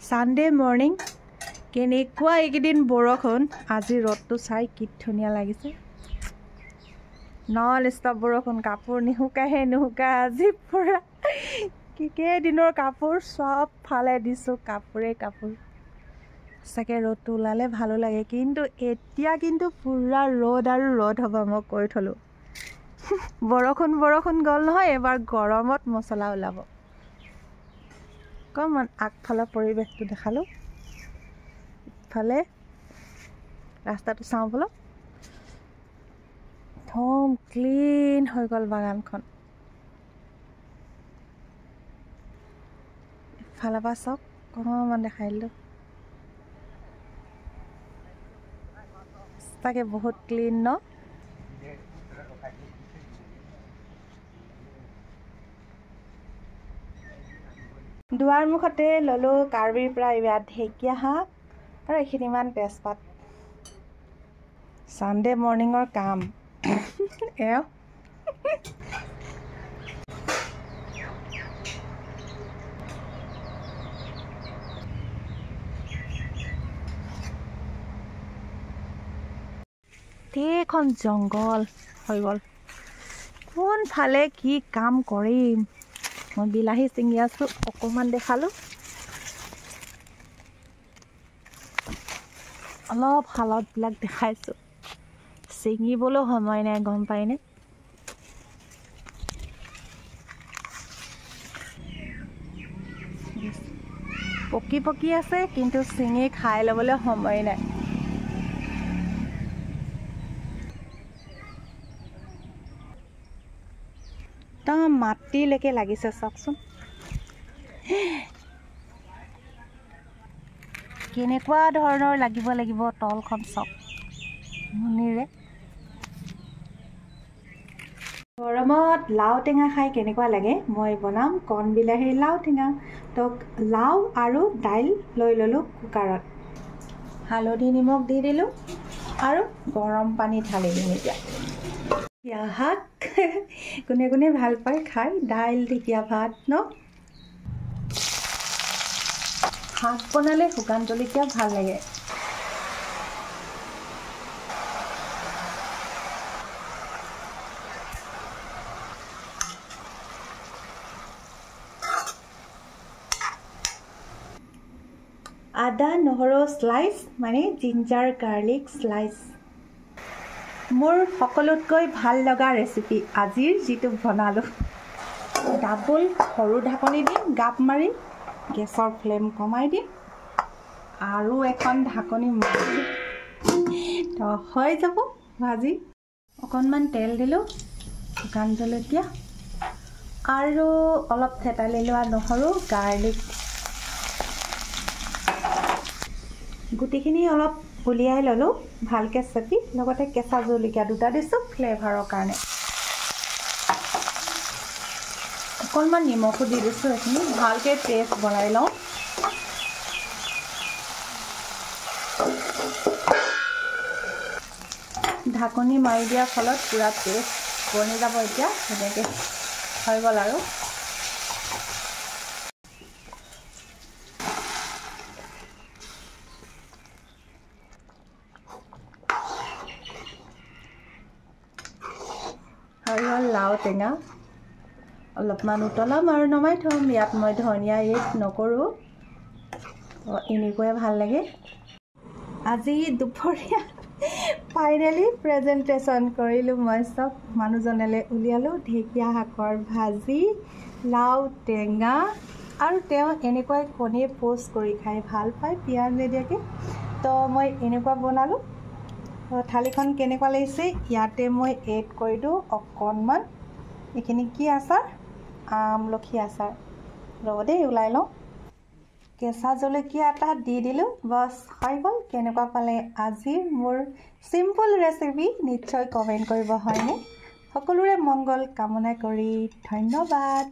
Sunday morning কেনেকুৱা এইকেইদিন বৰষুণ আজি ৰ'দটো চাই কি ধুনীয়া লাগিছে নন ষ্টপ বৰষুণ কাপোৰ নুশুকাই আজি পুৰা কেইদিনৰ কাপোৰ সব ফালে দিছো কাপোৰ সঁচাকে ৰ'দটো ওলালে ভালো লাগে কিন্তু এতিয়া কিন্তু পুৰা ৰ'দ আৰু ৰ'দ হ'ব মই কৈ থলো বৰষুণ গ'ল নহয় এবাৰ গৰমত মছলা ওলাব কমন আগফালৰ পৰিৱেশটো দেখালো ফালে ৰাস্তাটো চাওঁ বলো ধম ক্লিন হৈ গ'ল বাগানখন ফালৰ পৰা চক অকণমান দেখাই দিলো তাকে বহুত ক্লিন ন দুৱাৰ মুখতে ললো কাৰ্বিৰ পৰা ইয়াত ঢেকীয়া শাক আৰু এইখিনিমান তেজপাত সানডে মৰ্নিঙৰ কাম এও এখন জংগল হৈ গ'ল কোনফালে কি কাম কৰিম মই বিলাহী চিঙি আছো অকমান দেখালো অলপ হালত বিলাক দেখাইছো চিঙিবলৈ সময় নাই গম পাইনে পকি আছে কিন্তু চিঙি খাই ল'বলৈ সময় নাই মাটিলৈকে লাগিছে চাওকচোন কেনেকুৱা ধৰণৰ লাগিব তলখন চক মুনিৰে গৰমত লাও টেঙা খাই কেনেকুৱা লাগে মই বনাম কণ বিলাহীৰ লাও টেঙা তো লাও আৰু দাইল লৈ ললো কুকাৰত হালধি নিমখ দি দিলো আৰু গৰম পানী ঢালি দিম এতিয়া শাক কোনে ভাল পায় খাই দাইল ঢেকীয়া ভাত ন শাক বনালে শুকান জলকীয়া ভাল লাগে আদা নহৰু স্লাইচ মানে জিঞ্জাৰ গাৰ্লিক স্লাইচ মোৰ সকলোতকৈ ভাল লগা ৰেচিপি আজিৰ যিটো বনালো ডাবল সৰু ঢাকনি দিম গাপ মাৰি গেছৰ ফ্লেম কমাই দিম আৰু এখন ঢাকনি মাৰি তো হৈ যাব ভাজি অকণমান তেল দিলো শুকান জলকীয়া আৰু অলপ থেতালি লোৱা নহৰু গাৰ্লিক গুটিখিনি অলপ উলিয়াই ললো ভালকে চেপি লগতে কেঁচা জলকীয়া দুটা দিছো ফ্লেভাৰৰ কাৰণে অকণমান নিমখো দি দিছো এইখিনি ভালকে পেষ্ট বনাই লওঁ ঢাকনি মাৰি দিয়াৰ ফলত পুৰা পেষ্ট বনি যাব এতিয়া এনেকৈ হৈ গ'ল আৰু লাও টেঙা অলপমান উতলাম আৰু নমাই থম ইয়াত মই ধনিয়া এড নকৰোঁ এনেকৈয়ে ভাল লাগে আজি দুপৰীয়া ফাইনেলি প্ৰেজেণ্টেশ্যন কৰিলোঁ মই চব মানুহজনলৈ উলিয়ালোঁ ঢেকীয়া শাকৰ ভাজি লাও টেঙা আৰু তেওঁ এনেকুৱাই কণী পোষ্ট কৰি খাই ভাল পায় পিঁয়াজ নিদিয়াকৈ তো মই এনেকুৱা বনালোঁ থালিখন কেনেকুৱা লাগিছে ইয়াতে মই এড কৰি দিওঁ অকণমান এইখিনি কি আচাৰ আমলখি আচাৰ ৰ'ব দেই ওলাই লওঁ কেঁচা জলকীয়া এটা দি দিলোঁ বছ হৈ গ'ল কেনেকুৱা পালে আজিৰ মোৰ চিম্পল ৰেচিপি নিশ্চয় কমেণ্ট কৰিব হয়নে সকলোৰে মংগল কামনা কৰি ধন্যবাদ